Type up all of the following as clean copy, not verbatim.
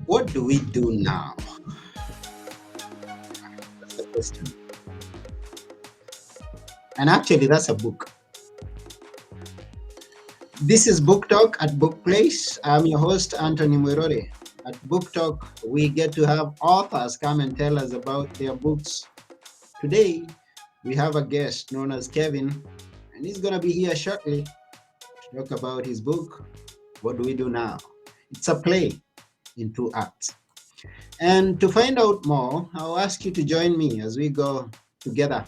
What do we do now? That's the question. And actually, that's a book. This is Book Talk at Bookplace. I'm your host, Anthony Mwirori. At Book Talk, we get to have authors come and tell us about their books. Today, we have a guest known as Kevin, and he's going to be here shortly to talk about his book, What Do We Do Now? It's a play in two acts. And to find out more, I'll ask you to join me as we go together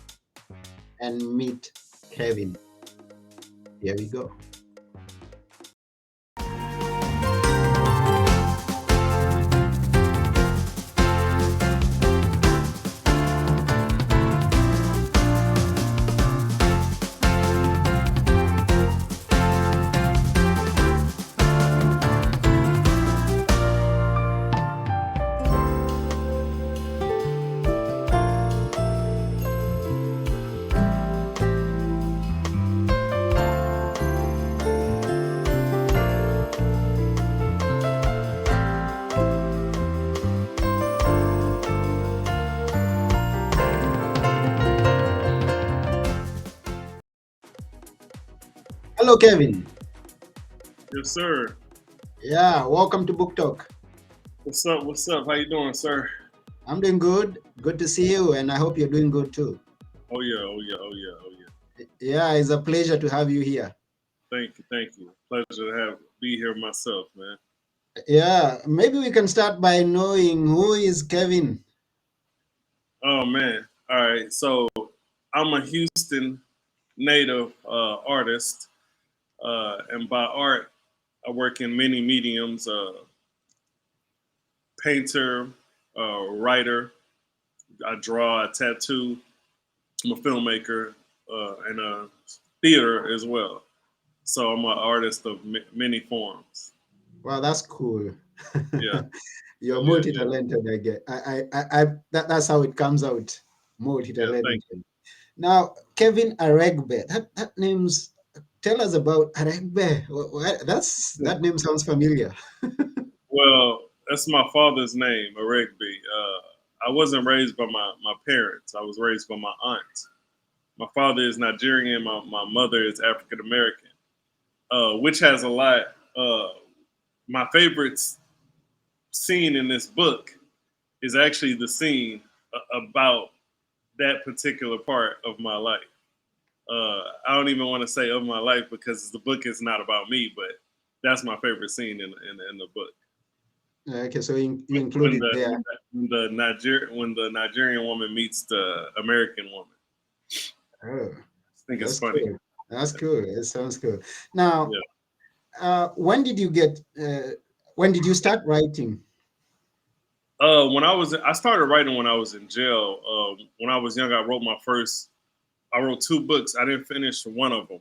and meet Kevin. Here we go. Hello, Kevin. Yes, sir. Yeah, welcome to Book Talk. What's up? What's up? How you doing, sir? I'm doing good. Good to see you, and I hope you're doing good too. Oh yeah, oh yeah, oh yeah, oh yeah. Yeah, it's a pleasure to have you here. Thank you, thank you. Pleasure to have be here myself, man. Yeah, maybe we can start by knowing who is Kevin. Oh man. All right. So I'm a Houston native artist, and by art, I work in many mediums: painter, writer. I draw, I tattoo. I'm a filmmaker and a theater as well. So I'm an artist of many forms. Well, that's cool. Yeah, You're yeah, yeah. multi-talented. I get. That's how it comes out. Yeah, thank Multi-talented. Now, Kevin Aregbe. That name's. Tell us about Aregbe. you. That name sounds familiar. Well, that's my father's name, Aregbe. I wasn't raised by my parents. I was raised by my aunt. My father is Nigerian. My mother is African American, which has a lot. Uh, my favorite scene in this book is actually the scene about that particular part of my life. I don't even want to say of my life because the book is not about me, but that's my favorite scene in the book. Okay, so you include when it the there. when the Nigerian woman meets the American woman. Oh, I think it's that's funny. cool. That's cool. It sounds cool. Now, Yeah. when did you get? When did you start writing? When I started writing when I was in jail. When I was young, I wrote my first. I wrote two books. I didn't finish one of them,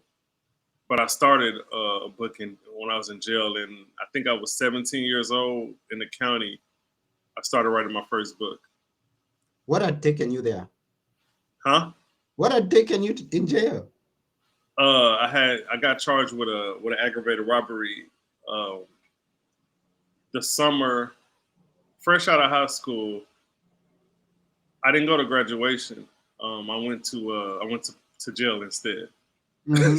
but I started a book when I was in jail, and I think I was 17 years old in the county. I started writing my first book. What had taken you there? Huh? What had taken you in jail? I got charged with an aggravated robbery. Uh, the summer, fresh out of high school, I didn't go to graduation. I went to jail instead. Hmm.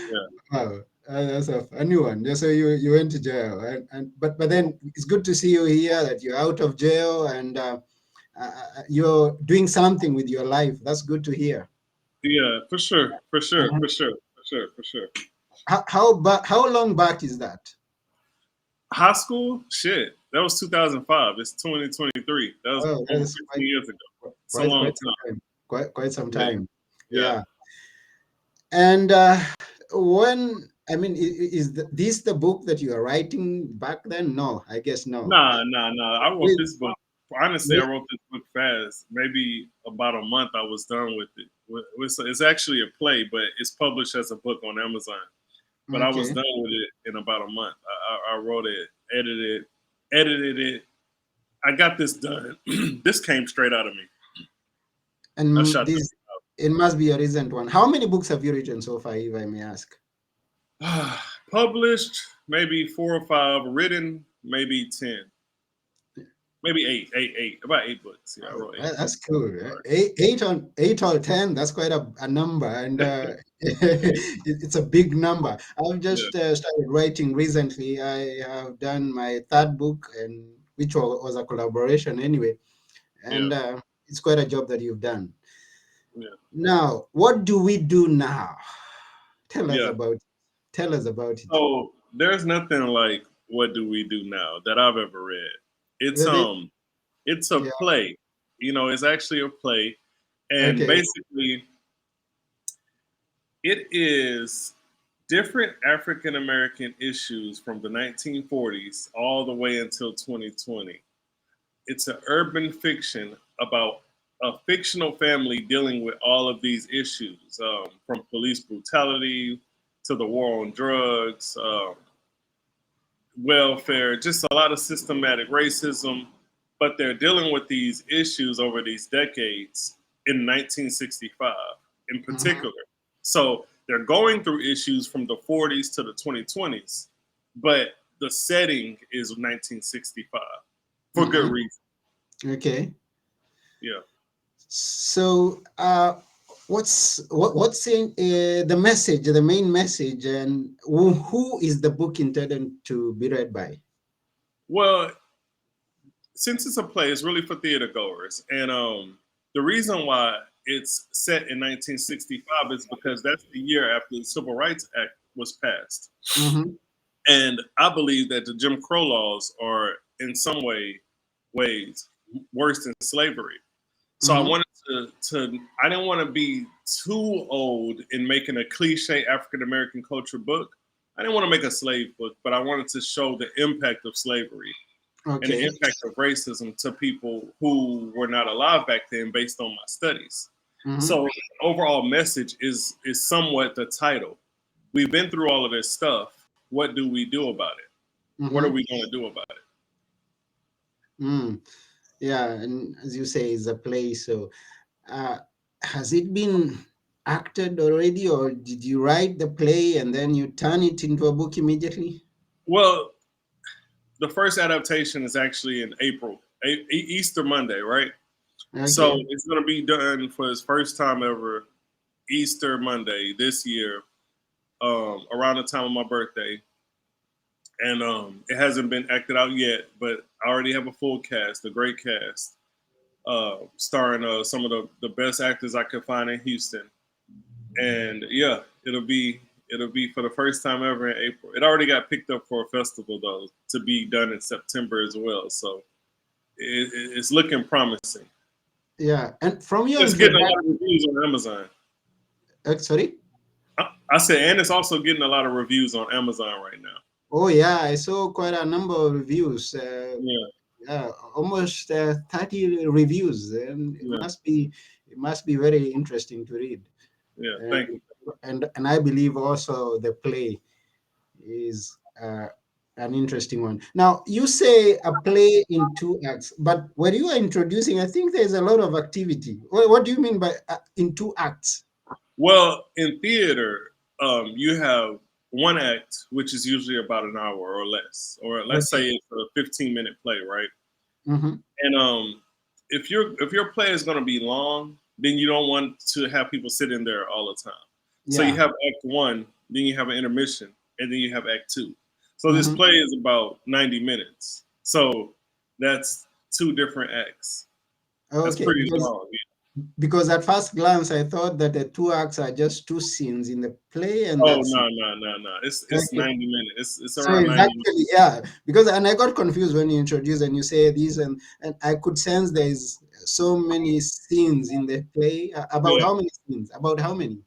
Yeah. Wow, that's a new one. Yeah, so you went to jail, and but then it's good to see you here. That you're out of jail and you're doing something with your life. That's good to hear. Yeah, for sure, for sure, Uh-huh. for sure, for sure, for sure. How long back is that? High school, shit. That was 2005. It's 2023. That was Oh, that over is 15 years ago. It's a long quite some time. time. Quite some Yeah, time. yeah. Yeah. And when I mean, is this the book that you are writing back then? No, I guess no. Nah, nah, nah. I wrote Wait, this book. Honestly, I wait. wrote this book fast. Maybe about a month I was done with it. It's actually a play, but it's published as a book on Amazon. But I was Okay. done with it in about a month. I wrote it, edited it. I got this done. This came straight out of me. I And shot this it must be a recent one. How many books have you written so far, if I may ask? this. Published. maybe 4 or 5 written, maybe 10, maybe eight, about 8 books. Yeah, I Oh, wrote 8 books. that's cool. Sorry. Eight or 10. That's quite a number, and it's a big number. I've Yeah, just started writing recently. I have done my third book, and which was a collaboration anyway, yeah, and it's quite a job that you've done. yeah, Now, what do we do now? Tell us yeah. about. Tell us about it. So there's nothing like what do we do now that I've ever read. It's Really? um, it's a Yeah. play. It's actually a play, and Okay. basically it is different African American issues from the 1940s all the way until 2020. It's an urban fiction about a fictional family dealing with all of these issues, from police brutality to the war on drugs, welfare, just a lot of systematic racism. But they're dealing with these issues over these decades in 1965 in Mhm. particular. So they're going through issues from the 40s to the 2020s, but the setting is 1965 for good Mhm. reason. Okay. Yeah. So, what's in the message, the main message, and who is the book intended to be read by? Well, since it's a play, it's really for theater goers, and the reason why it's set in 1965 is because that's the year after the Civil Rights Act was passed, Mm-hmm. and I believe that the Jim Crow laws are in some ways worse than slavery. So I Mm-hmm. wanted to I didn't want to be too old in making a cliche African American culture book. I didn't want to make a slave book, but I wanted to show the impact of slavery and the Okay. impact of racism to people who were not alive back then based on my studies. Mm-hmm. So the overall message is somewhat the title. We've been through all of this stuff. What do we do about it? What are Mm-hmm. we going to do about it? Mm. Yeah, and as you say, it's a play. So, uh, has it been acted already, or did you write the play and then you turn it into a book immediately? Well, the first adaptation is actually in April, Easter Monday, right? So Okay. it's going to be done for his first time ever, Easter Monday this year, around the time of my birthday. And it hasn't been acted out yet, but I already have a full cast, a great cast, starring some of the best actors I could find in Houston. And yeah, it'll be for the first time ever in April. It already got picked up for a festival though to be done in September as well. So it's looking promising. Yeah, and from your It's getting a lot of introduction, reviews on Amazon. sorry. I said, and it's also getting a lot of reviews on Amazon right now. Oh yeah, I saw quite a number of reviews. Yeah, Almost 30 reviews, and yeah, it must be very interesting to read. yeah. And Thank you. and I believe also the play is an interesting one. Now you say a play in two acts, but when you are introducing, I think there's a lot of activity. What do you mean by in two acts? Well, in theater, you have one act, which is usually about an hour or less, or let's Okay. say it's a 15-minute play, right? Mm-hmm. And if your play is going to be long, then you don't want to have people sitting there all the time. So you Yeah. have Act One, then you have an intermission, and then you have Act Two. So this Mm-hmm. play is about 90 minutes. So that's two different acts. That's Okay. pretty long. Because at first glance I thought that the two acts are just two scenes in the play, and Oh that's it. no, no, no, no! It's Okay. 90 minutes. It's So around it's 90 minutes. actually, yeah, because and I got confused when you introduced and you say these, and I could sense there is so many scenes in the play. About Yeah, how many scenes? About how many?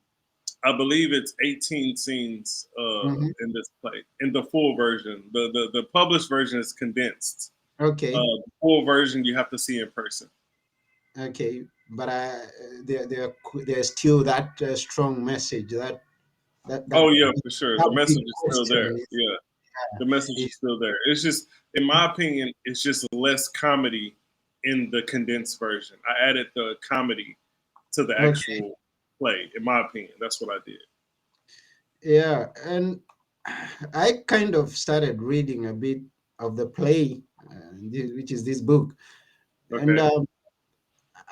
I believe it's 18 scenes Hmm. in this play. In the full version, the published version is condensed. Okay. The full version you have to see in person. Okay. But there's still that strong message that Oh yeah, for sure. that The big message is still there. question Yeah, the message is is still there. It's just, in my opinion, it's just less comedy in the condensed version. I added the comedy to the okay. actual play. In my opinion, that's what I did. Yeah, and I kind of started reading a bit of the play, which is this book, and Okay.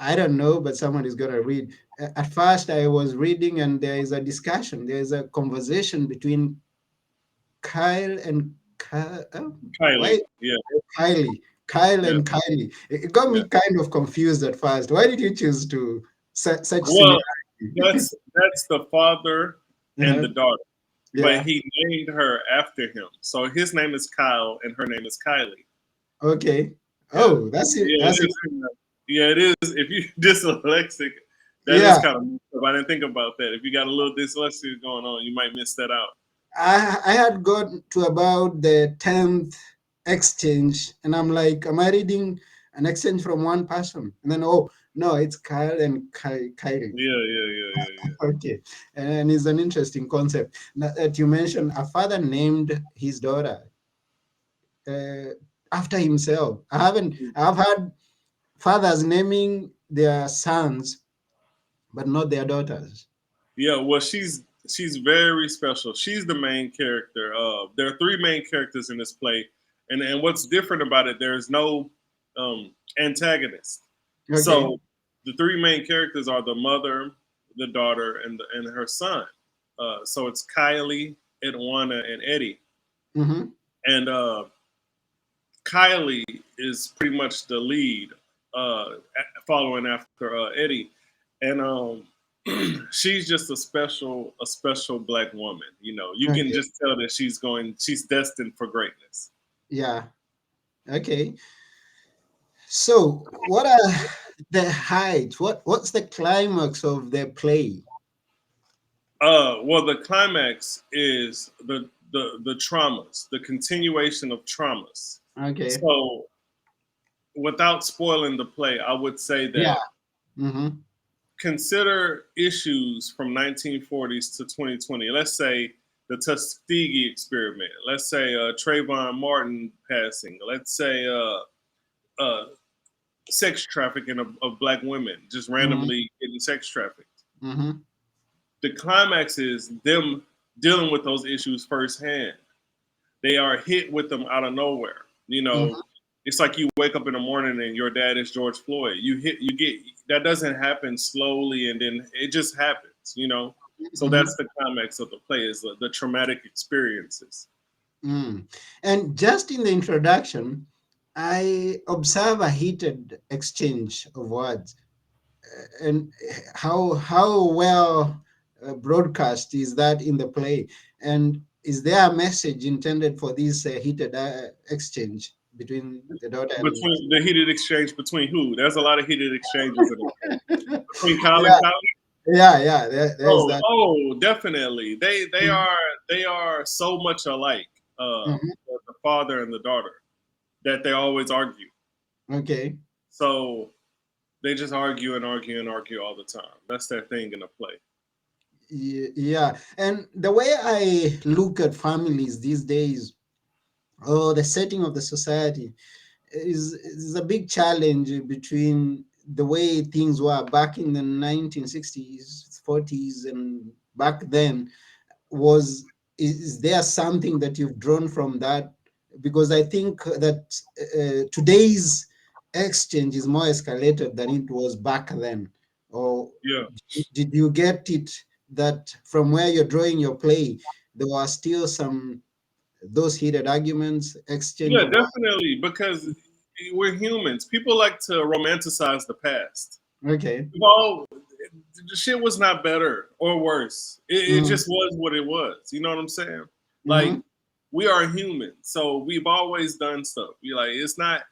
I don't know, but someone is gonna read. At first, I was reading, and there is a discussion. There is a conversation between Kyle and why Kylie. Yeah. Kyle Yeah. and Kylie. It got Yeah. me kind of confused at first. Why did you choose to such Well, similarity? that's the father and Uh-huh. the daughter, but Yeah. he named her after him. So his name is Kyle and her name is Kylie. Okay. Yeah. Oh, that's it. Yeah, That's it it. is. Yeah, it is. If you dyslexic, that is Yeah. kind of messed up. I didn't think about that. If you got a little dyslexia going on, you might miss that out. I had got to about the 10th exchange, and I'm like, am I reading an exchange from one person? And then, oh, no, it's Kyle and Kylie. Yeah, yeah, yeah, yeah, yeah. Okay. And it's an interesting concept that you mentioned. A father named his daughter uh, after himself. I've had fathers naming their sons, but not their daughters. Yeah, well, she's very special. She's the main character. There are three main characters in this play, and what's different about it, there is no antagonist. Okay. So the three main characters are the mother, the daughter, and her son. So it's Kylie, Edwana, and Eddie. Mm-hmm. And Kylie is pretty much the lead, following after Eddie, and she's just a special black woman. You know, you can Okay. just tell that she's destined for greatness. Yeah. Okay. So, what are the heights? What's the climax of the play? Well, the climax is the traumas, the continuation of traumas. Okay. So, without spoiling the play, I would say Yeah. that Mm-hmm. consider issues from 1940s to 2020. Let's say the Tuskegee experiment. Let's say Trayvon Martin passing. Let's say uh, sex trafficking of black women, just Mm-hmm. randomly getting sex trafficked. Mm-hmm. The climax is them dealing with those issues firsthand. They are hit with them out of nowhere. You know, Mm-hmm. it's like you wake up in the morning and your dad is George Floyd. You get that doesn't happen slowly and then it just happens. You know, so Mm-hmm. that's the climax of the play is the traumatic experiences. Mm. And just in the introduction, I observe a heated exchange of words, and how well broadcast is that in the play? And is there a message intended for this heated exchange between the daughter and Between the heated exchange between who? There's a lot of heated exchanges in the play. Between Kyle and yeah, Kylie. yeah, there's Oh, that. oh, definitely. Mhm, They are so much alike. mhm. The father and the daughter that they always argue. Okay. So they just argue and argue and argue all the time. That's their thing in the play. Yeah, and the way I look at families these days, or the setting of the society, is a big challenge between the way things were back in the 1960s, 40s, and back then. Was is there something that you've drawn from that? Because I think that today's exchange is more escalated than it was back then. Or Yeah. did you get it that from where you're drawing your play, there were still some those heated arguments, exchange Yeah, of words? definitely. Because we're humans. People like to romanticize the past. Okay. Well, the shit was not better or worse. It Mm-hmm. just was what it was. You know what I'm saying? Mm-hmm. Like we are human, so we've always done stuff. We like it's not.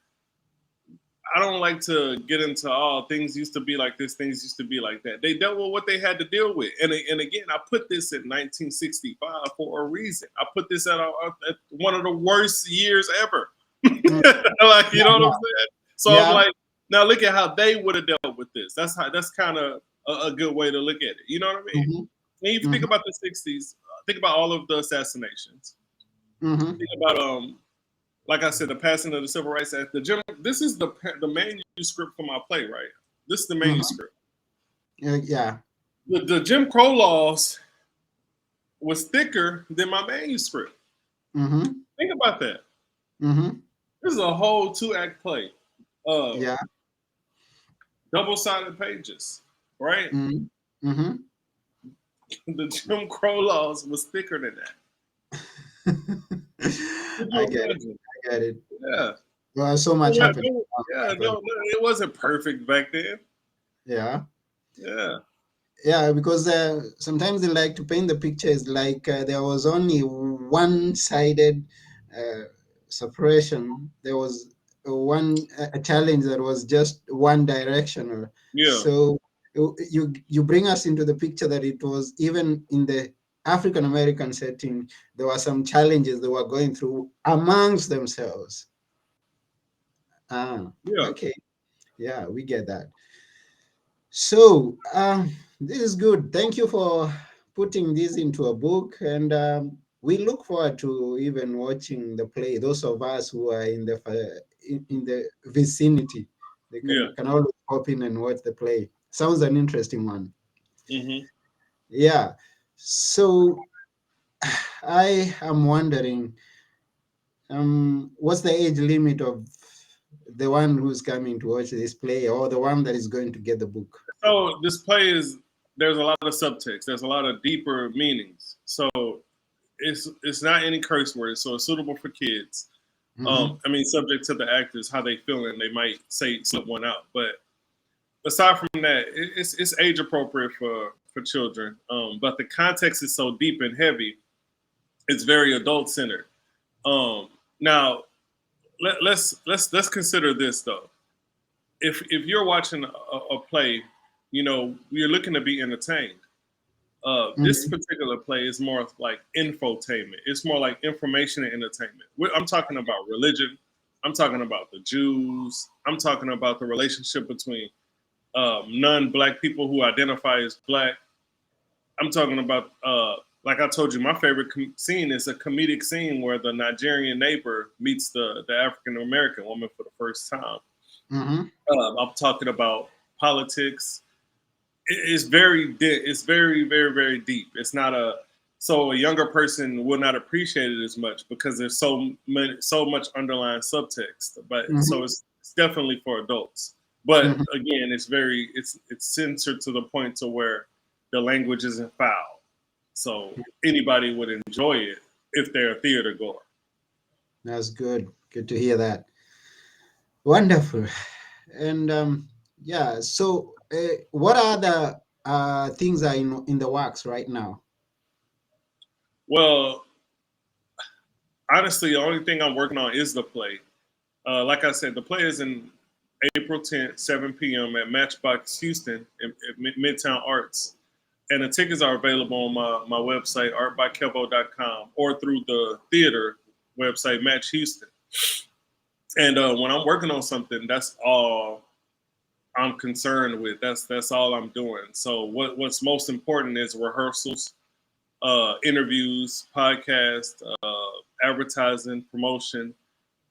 I don't like to get into things used to be like this, things used to be like that. They dealt with what they had to deal with, and again, I put this in 1965 for a reason. I put this at one of the worst years ever. Like you know what I'm saying? So I'm Yeah. like, now look at how they would have dealt with this. That's kind of a good way to look at it. You know what I mean? Mm-hmm. And if you think Mm-hmm. about the 60s, think about all of the assassinations. Mm-hmm. Think about like I said, the passing of the Civil Rights Act. This is the manuscript for my play, right? This is the Mm-hmm. manuscript. Yeah. The Jim Crow laws was thicker than my manuscript. Mm-hmm. Think about that. Mm-hmm. This is a whole 2 act play. Uh, Yeah. Double-sided pages, right? Mm-hmm. Mm-hmm. The Jim Crow laws was thicker than that. Could I you get it. imagine? I get it. Yeah. Well, so So much happened. yeah, Back no, then. no, it wasn't perfect back then. Yeah. Yeah, Yeah, because sometimes they like to paint the pictures like there was only one-sided uh, separation. There was a challenge that was just one directional. yeah, So you bring us into the picture that it was even in the African American setting, there were some challenges they were going through amongst themselves. Ah, yeah. okay. Yeah, we get that. So, this is good. Thank you for putting this into a book, and we look forward to even watching the play. Those of us who are in the vicinity, they Yeah. can always pop in and watch the play. Sounds an interesting one. Hmm. Yeah. So, I am wondering, what's the age limit of the one who's coming to watch this play, or the one that is going to get the book? So this play is there's a lot of subtext. There's a lot of deeper meanings. So it's not any curse words. So it's suitable for kids. Mm-hmm. I mean, subject to the actors how they feeling. They might say slip one out, but aside from that, it's age appropriate for children. But the context is so deep and heavy. It's very adult centered. Um, Now let's consider this though. If you're watching a play, you're looking to be entertained. This Mm-hmm. particular play is more like infotainment. It's more like information and entertainment. I'm talking about religion. I'm talking about the Jews. I'm talking about the relationship between non-black people who identify as black. I'm talking about, like I told you, my favorite scene is a comedic scene where the Nigerian neighbor meets the African American woman for the first time. Mm-hmm. I'm talking about politics. It's it's very, very, very deep. It's not so a younger person will not appreciate it as much because there's so much underlying subtext. But so Mm-hmm. it's definitely for adults. But Mm-hmm. again, it's censored to the point to where the language isn't foul. So anybody would enjoy it if they're a theater goer. That's good. Good to hear that. Wonderful. And yeah, so what are the things are in the works right now? Well, honestly, the only thing I'm working on is the play. Like I said, the play is in April 10th, 7 p.m. at Matchbox Houston at Midtown Arts. And the tickets are available on my website, artbykevo.com, or through the theater website, Match Houston. And when I'm working on something, that's all I'm concerned with. That's all I'm doing. So what's most important is rehearsals, interviews, podcast, advertising, promotion,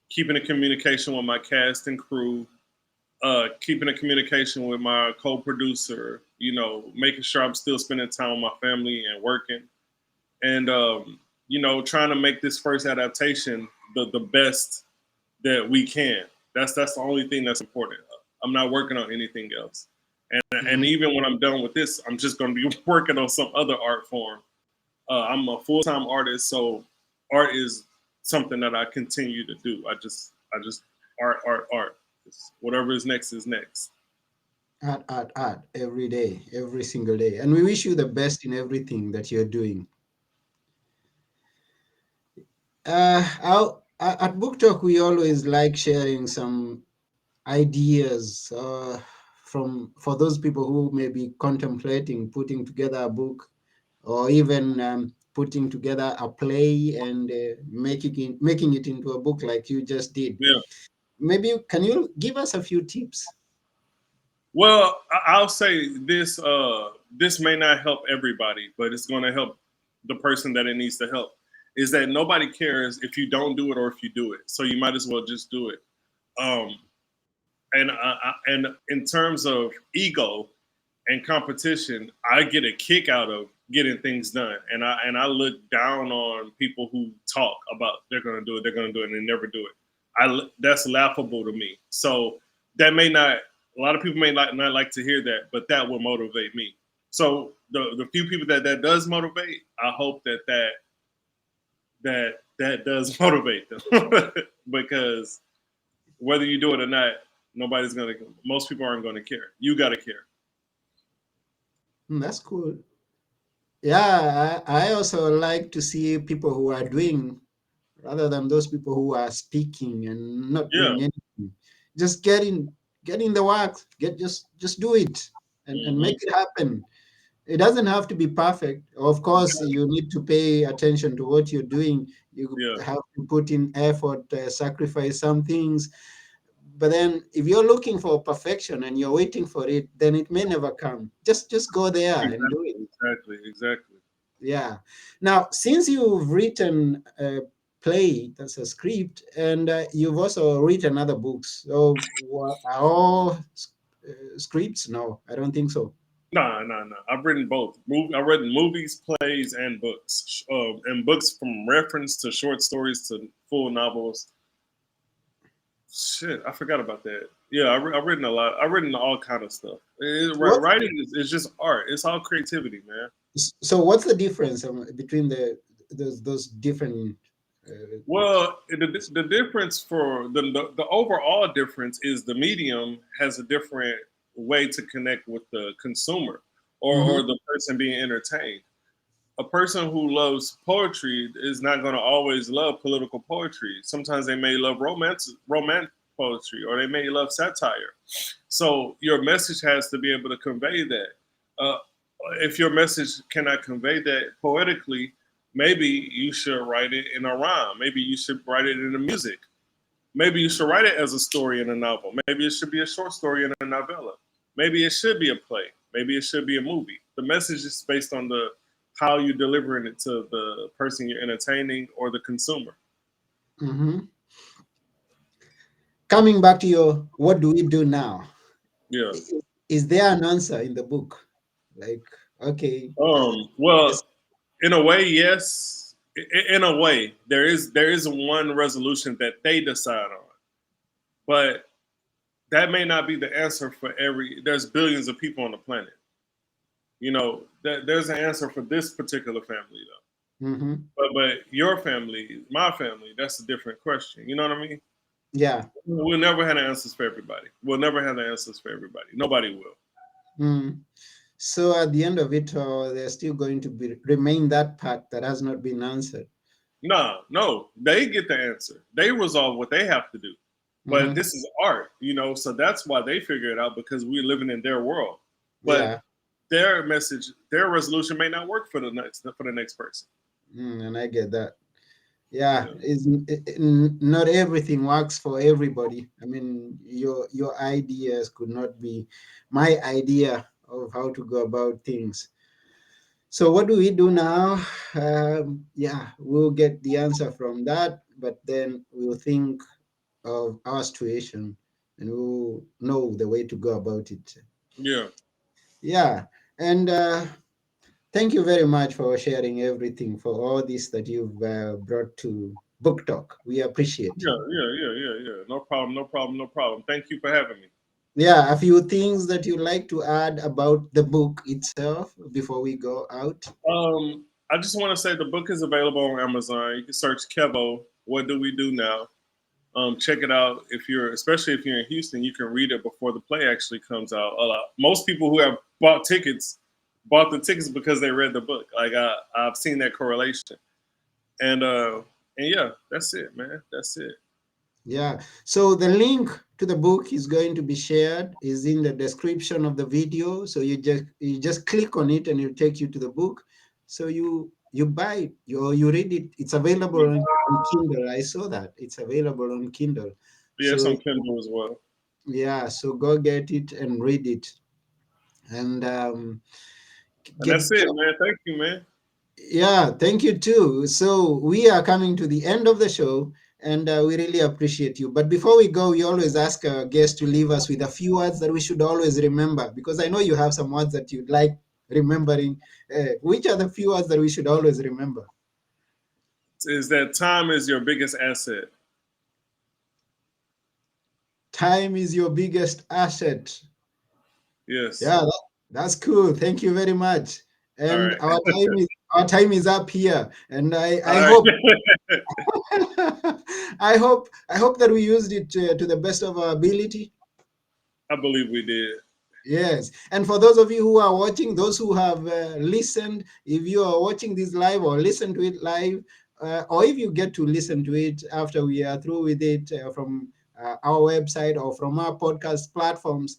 keeping in communication with my cast and crew, keeping in communication with my co-producer, making sure I'm still spending time with my family and working, and trying to make this first adaptation the best that we can. That's the only thing that's important. I'm not working on anything else, and Mhm. even when I'm done with this, I'm just going to be working on some other art form. I'm a full time artist, so art is something that I continue to do. I just art, art, art. Whatever is next is next. Art, art, art every day, every single day. And we wish you the best in everything that you're doing. At Book Talk, we always like sharing some ideas from for those people who may be contemplating putting together a book, or even putting together a play and making it into a book like you just did. Yeah. Maybe can you give us a few tips? Well, I'll say this. This may not help everybody, but it's going to help the person that it needs to help. Is that nobody cares if you don't do it or if you do it, so you might as well just do it. Um, and in terms of ego, and competition, I get a kick out of getting things done, and I look down on people who talk about they're gonna do it, and they never do it. That's laughable to me. So that may not a lot of people may not like to hear that, but that will motivate me. So the few people that does motivate, I hope that does motivate them because whether you do it or not, nobody's gonna. Most people aren't gonna care. You gotta care. That's cool. Yeah, I also like to see people who are doing rather than those people who are speaking and not Yeah. doing anything. Just get in the work, just do it and make Hmm. it happen. It doesn't have to be perfect. Of course, you need to pay attention to what you're doing. You Yeah. have to put in effort, sacrifice some things. But then if you're looking for perfection and you're waiting for it, then it may never come. Just go there and do it. Exactly. Exactly. Exactly. Yeah. Now, since you've written a play that's a script, and you've also written other books, so are all scripts? No, I don't think so. Nah, nah, nah. I've written both. I've written movies, plays, and books. And books from reference to short stories to full novels. Shit, I forgot about that. Yeah, I've written a lot. I've written all kind of stuff. What? Writing is just art. It's all creativity, man. So, what's the difference between those different? Uh, Well, the difference for the overall difference is the medium has a different way to connect with the consumer or mhm, the person being entertained. A person who loves poetry is not going to always love political poetry. Sometimes they may love romance poetry, or they may love satire. So your message has to be able to convey that. Uh, if your message cannot convey that poetically, maybe you should write it in a rhyme. Maybe you should write it in the music. Maybe you should write it as a story in a novel. Maybe it should be a short story in a novella. Maybe it should be a play. Maybe it should be a movie. The message is based on the how you're delivering it to the person you're entertaining or the consumer. mhm. Coming back to your, what do we do now? Yeah. I- Is there an answer in the book? Like, okay, Well, yes. in a way, yes. In a way, there is one resolution that they decide on, but that may not be the answer for every. There's billions of people on the planet. There's an answer for this particular family though. Hmm. But your family, my family, that's a different question. You know what I mean? Yeah. We'll never have the answers for everybody. We'll never have the answers for everybody. Nobody will. Mm. So at the end of it, there's still going to be remain that part that has not been answered. Nah, no, they get the answer. They resolve what they have to do. But Hmm. this is art, so that's why they figure it out because we're living in their world. But Yeah. their message, their resolution may not work for the next person. And I get that. Yeah, Yeah, not everything works for everybody. I mean, your ideas could not be my idea of how to go about things. So what do we do now? Yeah, we'll get the answer from that, but then we'll think of our situation and we'll know the way to go about it. yeah, Yeah, and thank you very much for sharing everything, for all this that you've brought to Book Talk. We appreciate. yeah. No problem, no problem, no problem. Thank you for having me. Yeah, a few things that you like to add about the book itself before we go out. I just want to say the book is available on Amazon. You can search Kevo. What do we do now? Check it out especially if you're in Houston, you can read it before the play actually comes out. Most people who have bought the tickets because they read the book. Like I've seen that correlation, and uh, and yeah, that's it, man. That's it. Yeah. So the link to the book is going to be shared, is in the description of the video. So you just click on it and it'll take you to the book. So you buy it, you read it. It's available Yeah, on Kindle. I saw that. It's available on Kindle. yeah, it's So on Kindle as well. yeah, so go get it and read it. And And get that's it, man. Thank you, man. yeah, thank you too. So we are coming to the end of the show. and we really appreciate you. But before we go, we always ask our guests to leave us with a few words that we should always remember, because I know you have some words that you'd like remembering. Which are the few words that we should always remember? Is that time is your biggest asset. Time is your biggest asset. Yes. Yeah, that's cool. Thank you very much. All And right. our time is up here, and I All hope right. I hope that we used it to the best of our ability. I believe we did. Yes, and for those of you who are watching, those who have listened, if you are watching this live or listen to it live, or if you get to listen to it after we are through with it from our website or from our podcast platforms,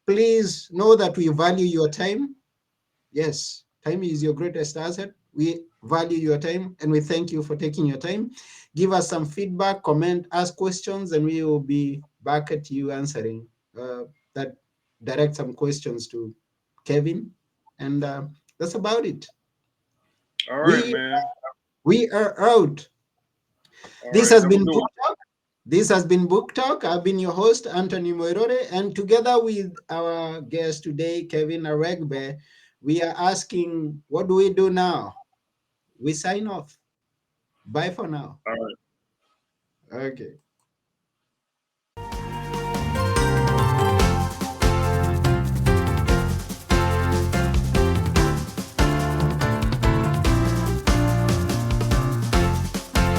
please know that we value your time. Yes, time is your greatest asset. We value your time and we thank you for taking your time. Give us some feedback, comment, ask questions, and we will be back at you answering that. Direct some questions to Kevin, and that's about it. All right, We man. we are out. All This right. has Have a been good Book one. Talk. This has been Book Talk. I've been your host, Anthony Moirore, and together with our guest today, Kevin Aregbe, we are asking, what do we do now? We sign off. Bye for now. All right. Okay.